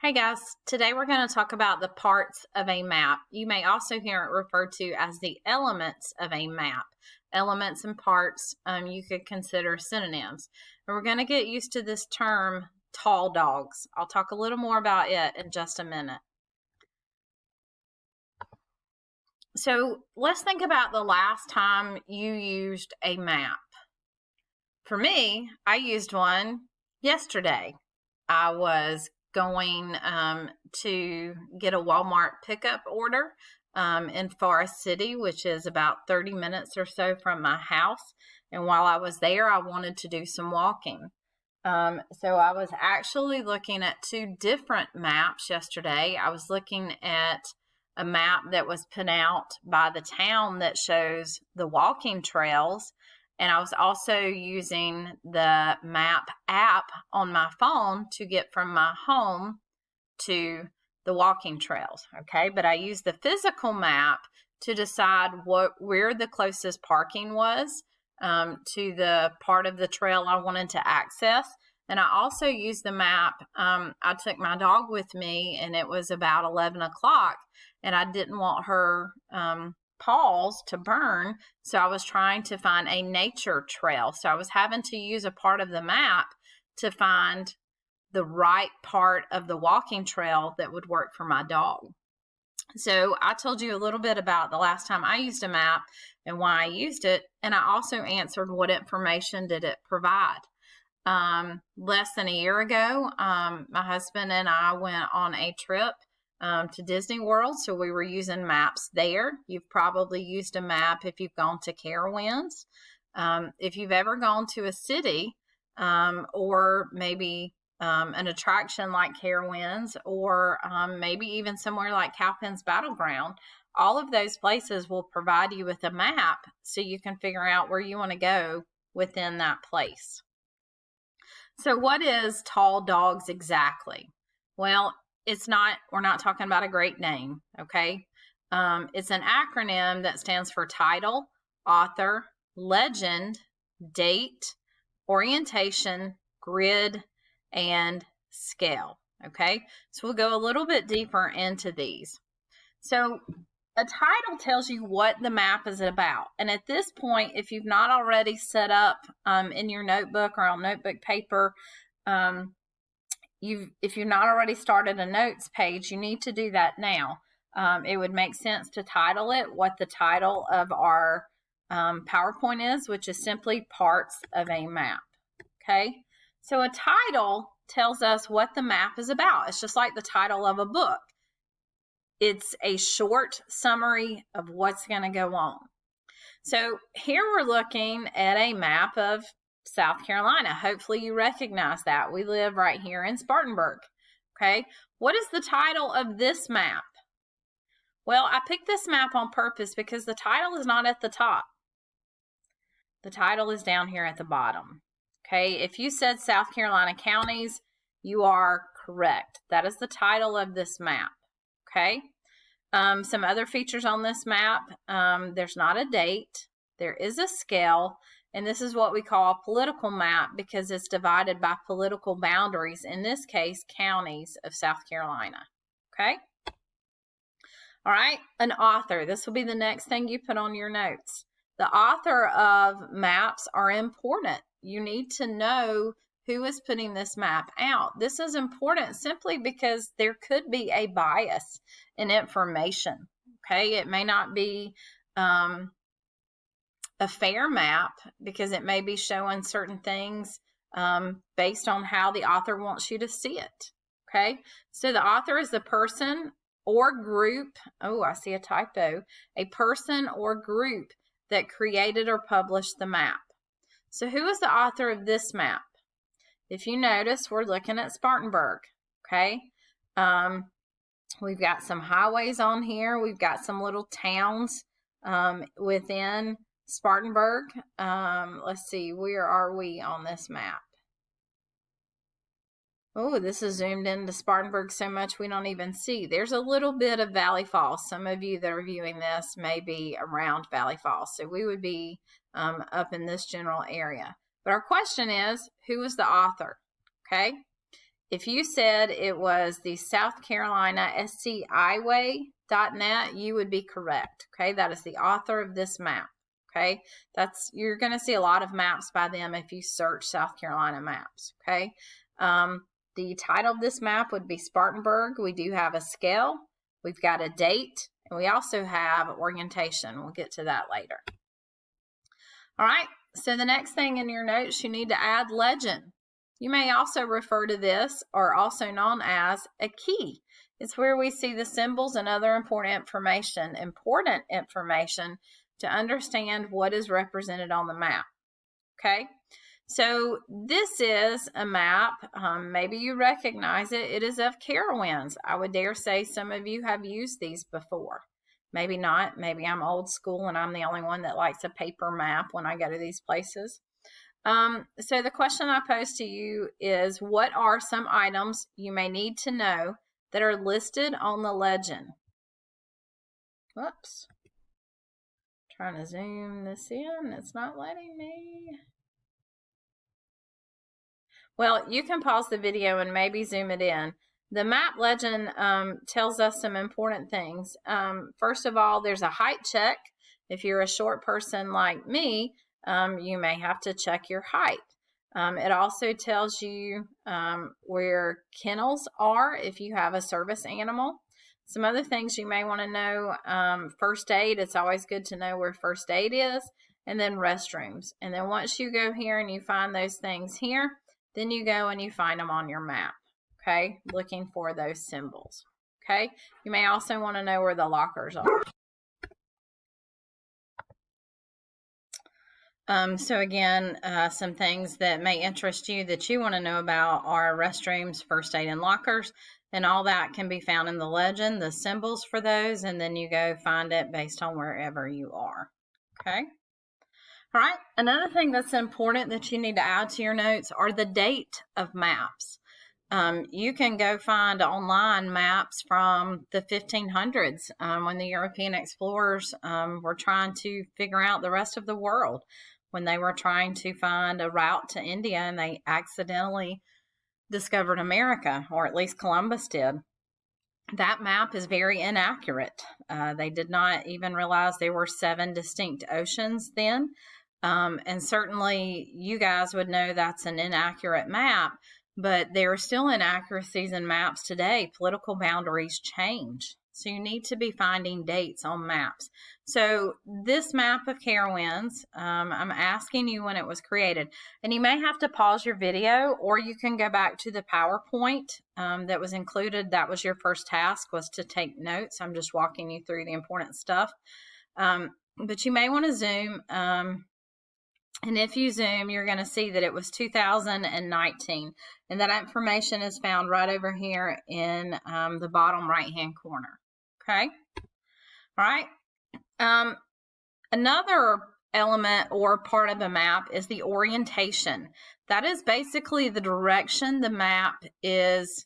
Hey guys, today we're going to talk about the parts of a map. You may also hear it referred to as the elements of a map. Elements and parts you could consider synonyms. And we're going to get used to this term, tall dogs. I'll talk a little more about it in just a minute. So let's think about the last time you used a map. For me, I used one yesterday. I was going to get a Walmart pickup order in Forest City, which is about 30 minutes or so from my house. And while I was there, I wanted to do some walking. So I was actually looking at two different maps yesterday. I was looking at a map that was put out by the town that shows the walking trails. And I was also using the map app on my phone to get from my home to the walking trails. Okay, but I used the physical map to decide where the closest parking was to the part of the trail I wanted to access. And I also used the map. I took my dog with me, and it was about 11 o'clock, and I didn't want her paws to burn, so I was trying to find a nature trail. So I was having to use a part of the map to find the right part of the walking trail that would work for my dog. So I told you a little bit about the last time I used a map and why I used it, and I also answered what information did it provide. Less than a year ago, my husband and I went on a trip to Disney World, so we were using maps there. You've probably used a map if you've gone to Carowinds. If you've ever gone to a city or maybe an attraction like Carowinds or maybe even somewhere like Cowpens Battleground, all of those places will provide you with a map so you can figure out where you want to go within that place. So what is Tall Dogs exactly? Well, we're not talking about a great name, okay? It's an acronym that stands for title, author, legend, date, orientation, grid, and scale, okay? So we'll go a little bit deeper into these. So a title tells you what the map is about. And at this point, if you've not already set up in your notebook or on notebook paper, if you've not already started a notes page, you need to do that now. It would make sense to title it what the title of our PowerPoint is, which is simply parts of a map. Okay, so a title tells us what the map is about. It's just like the title of a book. It's a short summary of what's going to go on. So here we're looking at a map of South Carolina. Hopefully you recognize that. We live right here in Spartanburg. Okay, what is the title of this map? Well, I picked this map on purpose because the title is not at the top. The title is down here at the bottom. Okay, if you said South Carolina counties, you are correct. That is the title of this map. Okay, some other features on this map. There's not a date. There is a scale. And this is what we call a political map because it's divided by political boundaries, in this case, counties of South Carolina. Okay? All right, an author. This will be the next thing you put on your notes. The author of maps are important. You need to know who is putting this map out. This is important simply because there could be a bias in information. Okay? It may not be a fair map because it may be showing certain things based on how the author wants you to see it. Okay, so the author is the person or group. Oh, I see a typo. A person or group that created or published the map. So who is the author of this map? If you notice, we're looking at Spartanburg. Okay, we've got some highways on here. We've got some little towns within Spartanburg. Let's see, where are we on this map? Oh, this is zoomed into Spartanburg so much we don't even see. There's a little bit of Valley Falls. Some of you that are viewing this may be around Valley Falls. So we would be up in this general area. But our question is, who is the author? Okay. if you said it was the South Carolina SCIway.net, you would be correct. Okay, that is the author of this map. Okay, you're going to see a lot of maps by them if you search South Carolina maps. Okay, the title of this map would be Spartanburg. We do have a scale, we've got a date, and we also have orientation. We'll get to that later. All right, so the next thing in your notes, you need to add legend. You may also refer to this, or also known as, a key. It's where we see the symbols and other important information to understand what is represented on the map. Okay, so this is a map. Maybe you recognize it. It is of Carowinds. I would dare say some of you have used these before. Maybe not. Maybe I'm old school and I'm the only one that likes a paper map when I go to these places. So the question I pose to you is, what are some items you may need to know that are listed on the legend? Whoops. Trying to zoom this in. It's not letting me. Well, you can pause the video and maybe zoom it in. The map legend tells us some important things. First of all, there's a height check. If you're a short person like me, you may have to check your height. It also tells you where kennels are if you have a service animal. Some other things you may want to know, first aid. It's always good to know where first aid is, and then restrooms. And then once you go here and you find those things here, then you go and you find them on your map, okay, looking for those symbols, okay? You may also want to know where the lockers are. So again, some things that may interest you that you want to know about are restrooms, first aid, and lockers, and all that can be found in the legend, the symbols for those, and then you go find it based on wherever you are, okay? All right, another thing that's important that you need to add to your notes are the date of maps. You can go find online maps from the 1500s when the European explorers were trying to figure out the rest of the world, when they were trying to find a route to India and they accidentally discovered America, or at least Columbus did. That map is very inaccurate. They did not even realize there were 7 distinct oceans then. And certainly you guys would know that's an inaccurate map, but there are still inaccuracies in maps today. Political boundaries change. So you need to be finding dates on maps. So this map of Carowinds, I'm asking you when it was created. And you may have to pause your video, or you can go back to the PowerPoint that was included. That was your first task, was to take notes. I'm just walking you through the important stuff. But you may want to zoom. And if you zoom, you're going to see that it was 2019. And that information is found right over here in the bottom right-hand corner. Okay? All right. Another element or part of the map is the orientation. That is basically the direction the map is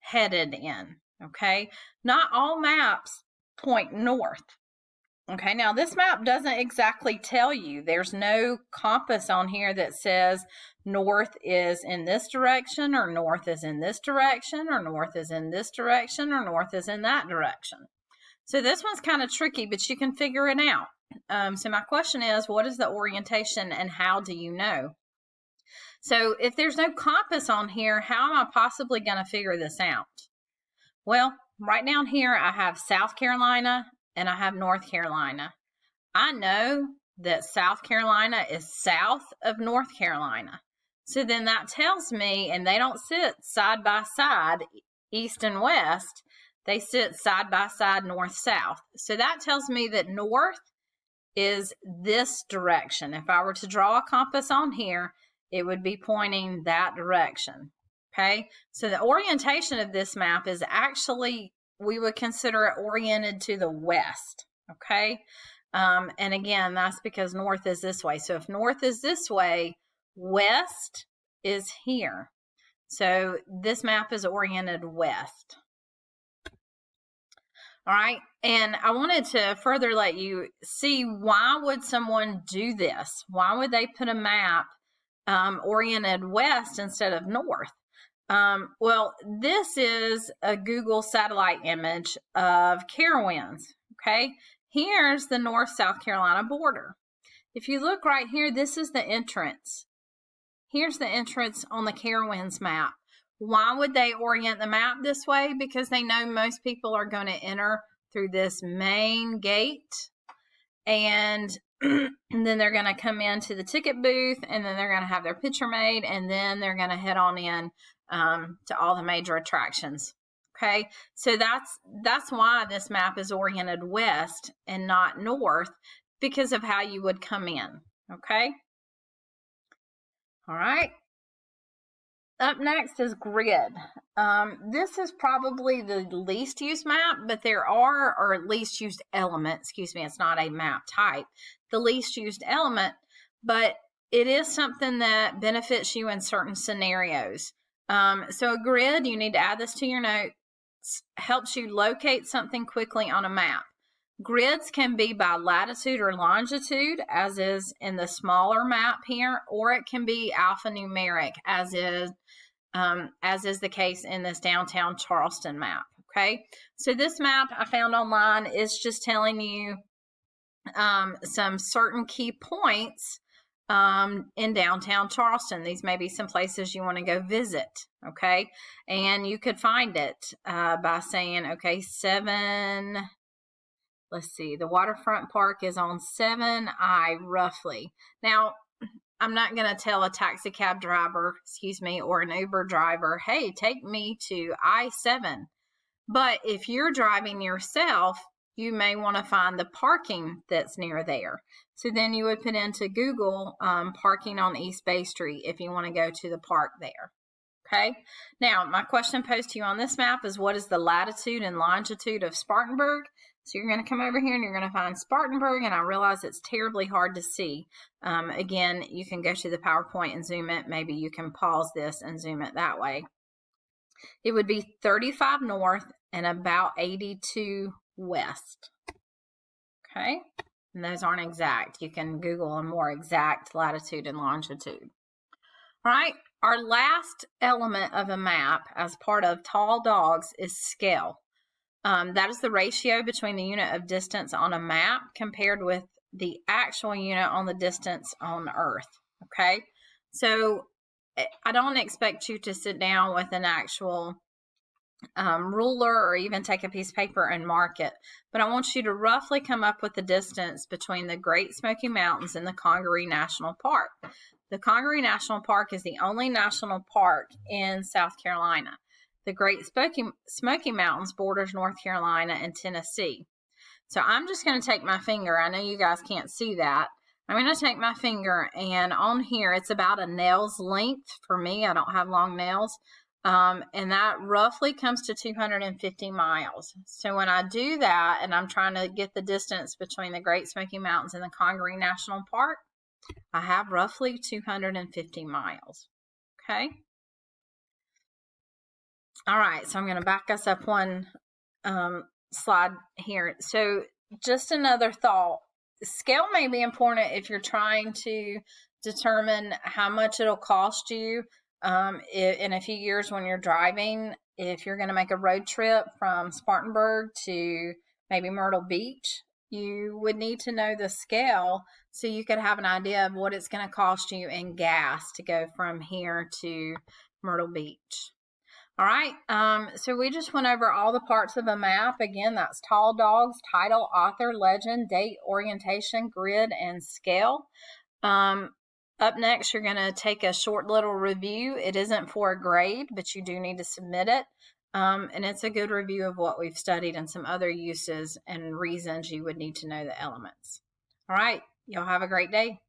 headed in. Okay? Not all maps point north. Okay, now this map doesn't exactly tell you. There's no compass on here that says north is in this direction, or north is in this direction, or north is in this direction, or north is in that direction. So this one's kind of tricky, but you can figure it out. So my question is, what is the orientation and how do you know? So if there's no compass on here, how am I possibly going to figure this out? Well, right down here, I have South Carolina and I have North Carolina. I know that South Carolina is south of North Carolina. So then that tells me, and they don't sit side by side, east and west. They sit side by side, north-south. So that tells me that north is this direction. If I were to draw a compass on here, it would be pointing that direction. Okay? So the orientation of this map is actually, we would consider it oriented to the west. Okay? And again, that's because north is this way. So if north is this way, west is here. So this map is oriented west. All right, and I wanted to further let you see, why would someone do this? Why would they put a map oriented west instead of north? Well, this is a Google satellite image of Carowinds, okay? Here's the North-South Carolina border. If you look right here, this is the entrance. Here's the entrance on the Carowinds map. Why would they orient the map this way? Because they know most people are going to enter through this main gate, and then they're going to come into the ticket booth, and then they're going to have their picture made, and then they're going to head on in to all the major attractions. Okay, so that's why this map is oriented west and not north, because of how you would come in. Okay, all right. Up next is grid. This is probably the least used map, but there are, or least used element, excuse me, it's not a map type, the least used element, but it is something that benefits you in certain scenarios. So a grid, you need to add this to your notes, helps you locate something quickly on a map. Grids can be by latitude or longitude, as is in the smaller map here, or it can be alphanumeric, as is the case in this downtown Charleston map. Okay, so this map I found online is just telling you some certain key points in downtown Charleston. These may be some places you want to go visit. Okay, and you could find it by saying, okay, let's see, the waterfront park is on 7I roughly. Now, I'm not going to tell a taxi cab driver, or an Uber driver, hey, take me to I-7. But if you're driving yourself, you may want to find the parking that's near there. So then you would put into Google parking on East Bay Street if you want to go to the park there. Okay. Now, my question posed to you on this map is, what is the latitude and longitude of Spartanburg? So you're going to come over here and you're going to find Spartanburg, and I realize it's terribly hard to see. Again, you can go to the PowerPoint and zoom it. Maybe you can pause this and zoom it that way. It would be 35 north and about 82 west. Okay, and those aren't exact. You can Google a more exact latitude and longitude. All right, our last element of a map as part of tall dogs is scale. That is the ratio between the unit of distance on a map compared with the actual unit on the distance on Earth. Okay, so I don't expect you to sit down with an actual ruler or even take a piece of paper and mark it, but I want you to roughly come up with the distance between the Great Smoky Mountains and the Congaree National Park. The Congaree National Park is the only national park in South Carolina. The Great Smoky Mountains borders North Carolina and Tennessee. So I'm just going to take my finger. I know you guys can't see that. I'm going to take my finger, and on here, it's about a nail's length for me. I don't have long nails. And that roughly comes to 250 miles. So when I do that, and I'm trying to get the distance between the Great Smoky Mountains and the Congaree National Park, I have roughly 250 miles. Okay. All right, so I'm going to back us up one slide here. So just another thought. Scale may be important if you're trying to determine how much it'll cost you in a few years when you're driving. If you're going to make a road trip from Spartanburg to maybe Myrtle Beach, you would need to know the scale so you could have an idea of what it's going to cost you in gas to go from here to Myrtle Beach. All right, so we just went over all the parts of a map. Again, that's tall dogs, title, author, legend, date, orientation, grid, and scale. Up next, you're going to take a short little review. It isn't for a grade, but you do need to submit it. And it's a good review of what we've studied and some other uses and reasons you would need to know the elements. All right, y'all have a great day.